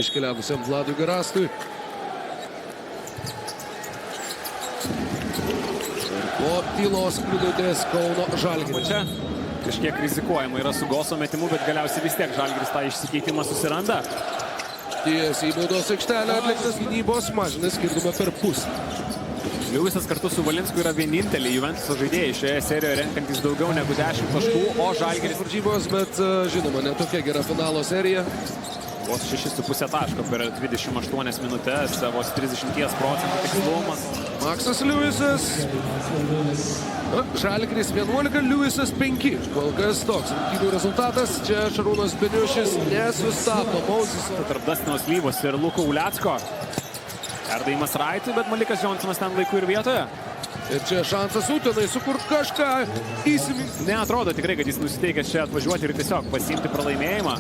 Iškeliavusiam Vladui Garastui. Ir po tylos minutės Kauno Žalgiris. Čia kažkiek rizikuojama yra su Goso metimu, bet galiausiai vis tiek Žalgiris tą išsikeitimą susiranda. Tiesiai į baudos aikštelę atliktas gynybos mažina skirtumą per pusę. Liuisas kartu su Valinsku yra vieninteliai Juventuso žaidėjai šioje serijoje renkantis daugiau negu 10 taškų, o Žalgiris varžybos, bet žinoma, ne tokia gera finalo serija. vos 6,5 taško per 28 minutės, vos 30% tikslumas. Maksas Liuisas. Žalgiris 11, Liuisas 5. Kol kas toks rungtynių rezultatas. Čia Šarūnas Beniušis nesustabdo Mauziso. Tarp Dastino Slyvos ir Luko Ulecko. Perdavimas Raitui, bet Malikas Džonsonas ten laiku ir vietoje. Ir čia šansas Utenai sukurt kažką įsiminti. Neatrodo tikrai, kad jis nusiteikęs čia atvažiuoti ir tiesiog pasiimti pralaimėjimą.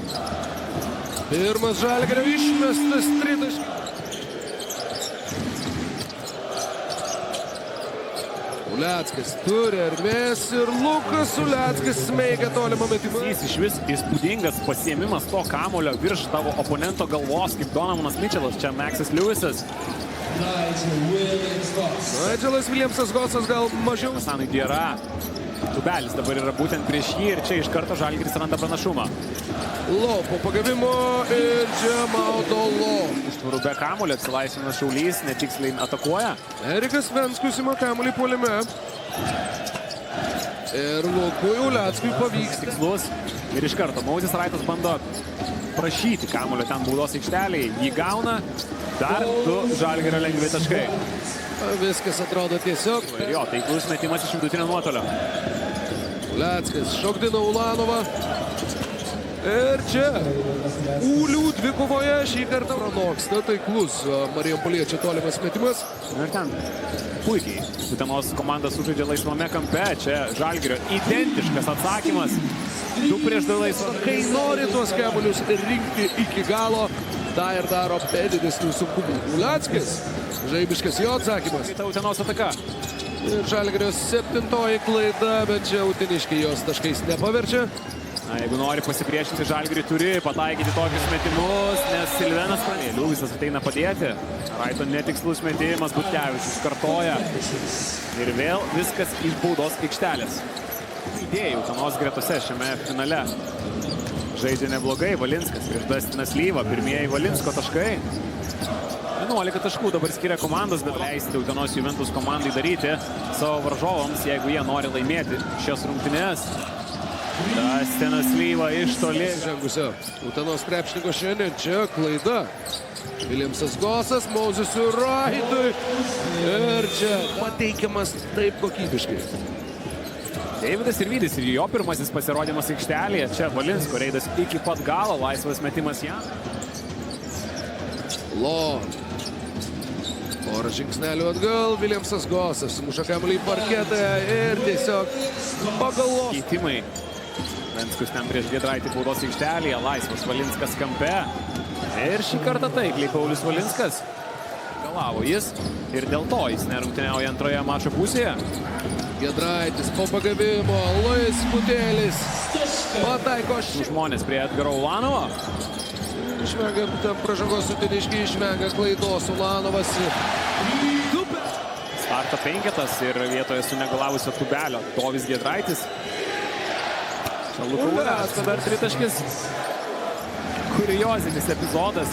Pirmas Žalgirio išmestas tritaškis. Uleckas turi erdvės ir Lukas Uleckas smeigia tolimą metimą. Jis iš vis įspūdingas pasiėmimas to kamulio virš tavo oponento galvos, kaip Donovanas Mitčelas, čia Maksas Liuisas. Nigelas Williamsas Gosas gal mažiau. Sanui Diera. Tubelis dabar yra būtent prieš jį ir čia iš karto Žalgiris randa pranašumą. Lo po pagavimo ir čia maudo Lo. Užtvarų be kamulio atsilaisvina šaulys, netiksliai atakuoja. Erikas Venskus ima kamulį puolime. Ir Lukui Uleckui pavyks. Tikslus. Ir iš karto Mauzis Raitas bando prašyti kamulio ten baudos aikštelėje. Jį gauna. Dar du Žalgirio lengvi taškai. Viskas atrodo tiesiog. Ir jo, taiklus metimas iš vidutinio nuotolio. Uleckas šokdina Ulanovą. Ir čia Ulių dvikovoje šį kartą pranoksta taiklus Marijampoliečio tolimas metimas. Ir ten puikiai Utenos komanda sužaidžia laisvame kampe. Čia Žalgirio identiškas atsakymas. 2-2 laisvą. Kai nori tuos kamuolius rinkti iki galo, tą ir daro be didesnių sunkumų. Uleckas, žaibiškas jo atsakymas. Tai Utenos ataka. Ir Žalgirio 7-oji klaida, bet čia uteniškiai jos taškais nepaverčia. Na, jeigu nori pasipriešinti Žalgirį, turi pataikyti tokius metimus, nes Silvenas pranė. Liuisas ateina padėti. Raito netikslus metimas, Butkevičius kartoja. Ir vėl viskas iš baudos aikštelės. Idėjų Utenos gretose šiame finale. Žaidžia neblogai Valinskas prieš Dastiną Slyvą. Pirmieji Valinsko taškai. 11 taškų dabar skiria komandos, bet leisti Utenos Juventus komandai daryti savo varžovams, jeigu jie nori laimėti šias rungtynes. Dastinas Slyva iš toli. Žengusio Utenos krepšininko šiandien čia klaida. Williamsas Gosas, Mauzisui Raitui. Ir čia pateikiamas taip kokybiškai. Deividas Sirvydis ir jo pirmasis pasirodymas aikštelėje. Čia Valinsko reidas iki pat galo, laisvas metimas jam. Lo. Porą žingsnelių atgal, Williamsas Gosas muša kamuolį į parketą ir tiesiog pagalo. Keitimai. Venskus ten prieš Giedraitį baudos aikštelėje, laisvas Valinskas kampe. Ir šį kartą taikliai Paulius Valinskas. Galavo jis ir dėl to jis nerungtyniauja antroje mačo pusėje. Giedraitis po pagavimo, Luis Butelis pataiko žmonės prie Edgaro Ulanovo. Išvengiant pražangos uteniškiai, išvengia klaidos Ulanovas. Starto penketas ir vietoje sunegalavusio Tubelio Dovis Giedraitis. Čia Luko Ulecko dar tritaškis. Kuriozinis epizodas.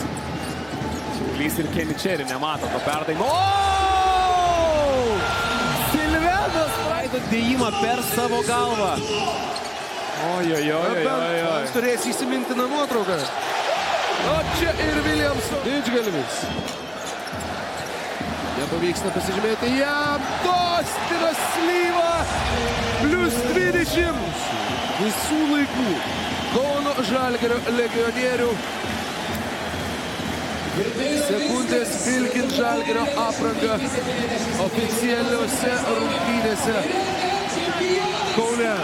Šiaulys ir Keničeri nemato to perdavimo. Silvenas praido dėjimą per savo galvą. Ojojojojojoj. Turės įsimintiną nuotrauką. O čia ir Williamso didžgalvis. Nepavyksta pasižymėti jam. Dastinas Slyva. Plius 20. Visų laikų. Kauno Žalgirio legionierių. Sekundės vilkint Žalgirio aprangą oficialiuose rungtynėse Kaune.